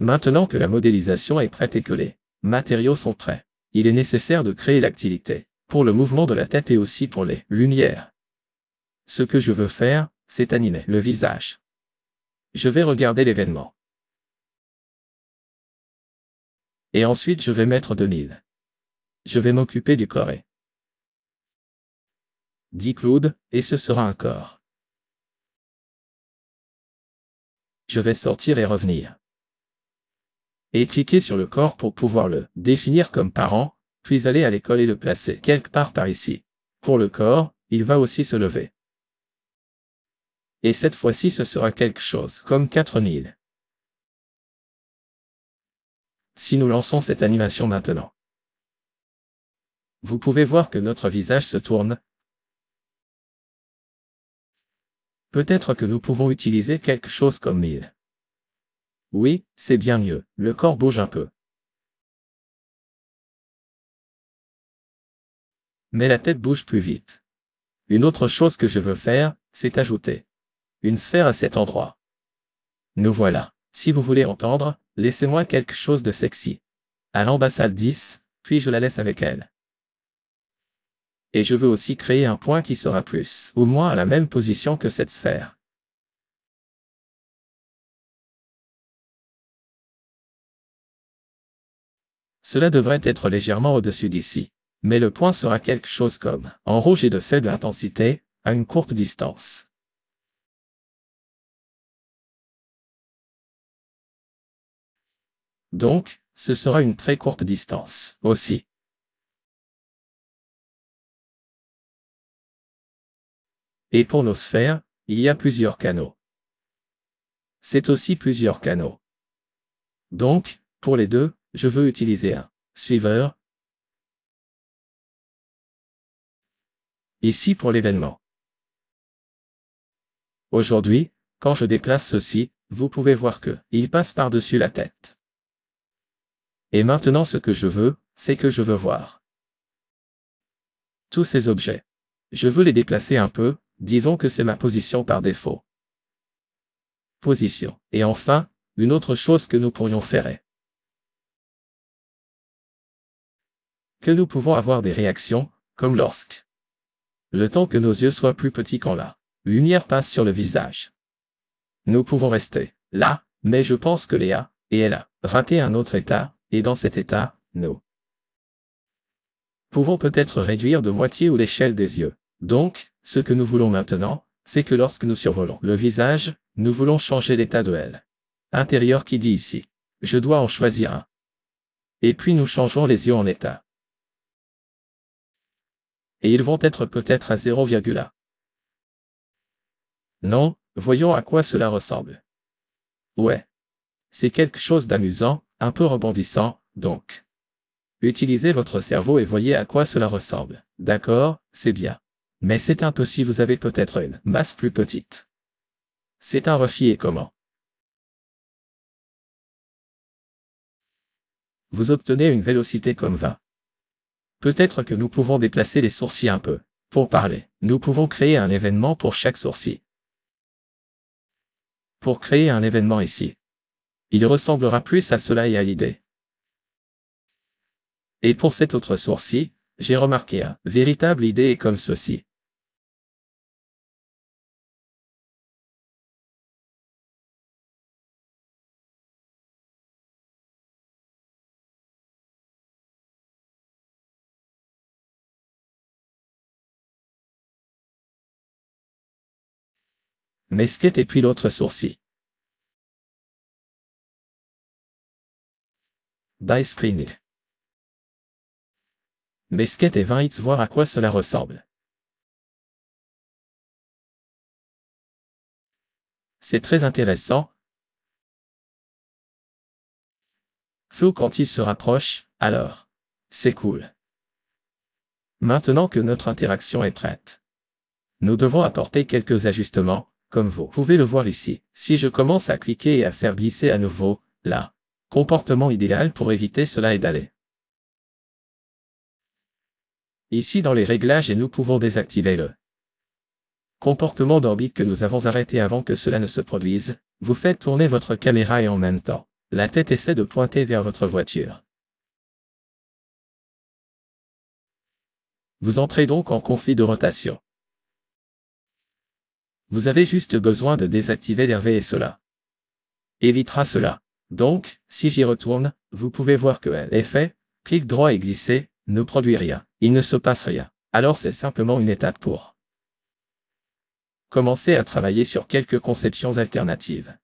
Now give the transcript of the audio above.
Maintenant que la modélisation est prête et que les matériaux sont prêts, il est nécessaire de créer l'activité, pour le mouvement de la tête et aussi pour les lumières. Ce que je veux faire, c'est animer le visage. Je vais regarder l'événement. Et ensuite je vais mettre 2000. Je vais m'occuper du corps et 10 clouds, et ce sera un corps. Je vais sortir et revenir. Et cliquer sur le corps pour pouvoir le définir comme parent, puis aller à l'école et le placer quelque part par ici. Pour le corps, il va aussi se lever. Et cette fois-ci ce sera quelque chose comme 4000. Si nous lançons cette animation maintenant, vous pouvez voir que notre visage se tourne. Peut-être que nous pouvons utiliser quelque chose comme 1000. Oui, c'est bien mieux, le corps bouge un peu. Mais la tête bouge plus vite. Une autre chose que je veux faire, c'est ajouter une sphère à cet endroit. Nous voilà. Si vous voulez entendre, laissez-moi quelque chose de sexy. À l'ambassade 10, puis je la laisse avec elle. Et je veux aussi créer un point qui sera plus ou moins à la même position que cette sphère. Cela devrait être légèrement au-dessus d'ici. Mais le point sera quelque chose comme en rouge et de faible intensité, à une courte distance. Donc, ce sera une très courte distance, aussi. Et pour nos sphères, il y a plusieurs canaux. C'est aussi plusieurs canaux. Donc, pour les deux, je veux utiliser un suiveur. Ici pour l'événement. Aujourd'hui, quand je déplace ceci, vous pouvez voir que il passe par-dessus la tête. Et maintenant ce que je veux, c'est que je veux voir tous ces objets. Je veux les déplacer un peu, disons que c'est ma position par défaut. Position. Et enfin, une autre chose que nous pourrions faire est que nous pouvons avoir des réactions, comme lorsque le temps que nos yeux soient plus petits quand la lumière passe sur le visage. Nous pouvons rester là, mais je pense que Léa, et elle a raté un autre état, et dans cet état, nous pouvons peut-être réduire de moitié ou l'échelle des yeux. Donc, ce que nous voulons maintenant, c'est que lorsque nous survolons le visage, nous voulons changer l'état de elle. Intérieur qui dit ici. Je dois en choisir un. Et puis nous changeons les yeux en état. Et ils vont être peut-être à 0,1. Non, voyons à quoi cela ressemble. Ouais. C'est quelque chose d'amusant, un peu rebondissant, donc. Utilisez votre cerveau et voyez à quoi cela ressemble. D'accord, c'est bien. Mais c'est un peu si vous avez peut-être une masse plus petite. C'est un refit et comment. Vous obtenez une vélocité comme 20. Peut-être que nous pouvons déplacer les sourcils un peu. Pour parler, nous pouvons créer un événement pour chaque sourcil. Pour créer un événement ici. Il ressemblera plus à cela et à l'idée. Et pour cet autre sourcil, j'ai remarqué un véritable idée est comme ceci. Mesquite et puis l'autre sourcil. Dice Cleaning. Mesquite et 20 hits voir à quoi cela ressemble. C'est très intéressant. Flou quand il se rapproche, alors. C'est cool. Maintenant que notre interaction est prête. Nous devons apporter quelques ajustements, comme vous pouvez le voir ici. Si je commence à cliquer et à faire glisser à nouveau, là. Comportement idéal pour éviter cela est d'aller ici dans les réglages et nous pouvons désactiver le comportement d'orbite que nous avons arrêté avant que cela ne se produise. Vous faites tourner votre caméra et en même temps, La tête essaie de pointer vers votre voiture. Vous entrez donc en conflit de rotation. Vous avez juste besoin de désactiver l'RV et cela évitera cela. Donc, si j'y retourne, vous pouvez voir que l'effet, clic droit et glisser, ne produit rien. Il ne se passe rien. Alors c'est simplement une étape pour commencer à travailler sur quelques conceptions alternatives.